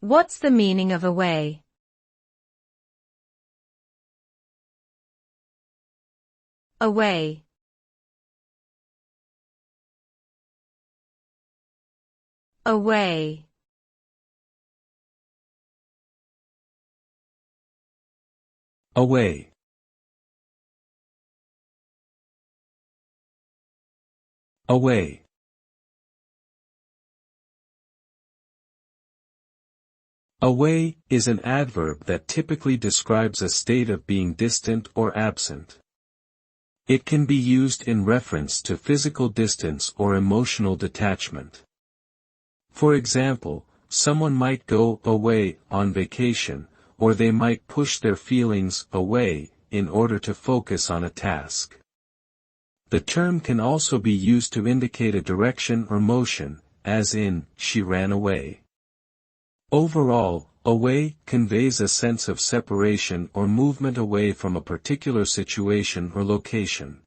What's the meaning of away? Away. Away. Away. Away. Away is an adverb that typically describes a state of being distant or absent. It can be used in reference to physical distance or emotional detachment. For example, someone might go away on vacation, or they might push their feelings away in order to focus on a task. The term can also be used to indicate a direction or motion, as in, she ran away. Overall, away conveys a sense of separation or movement away from a particular situation or location.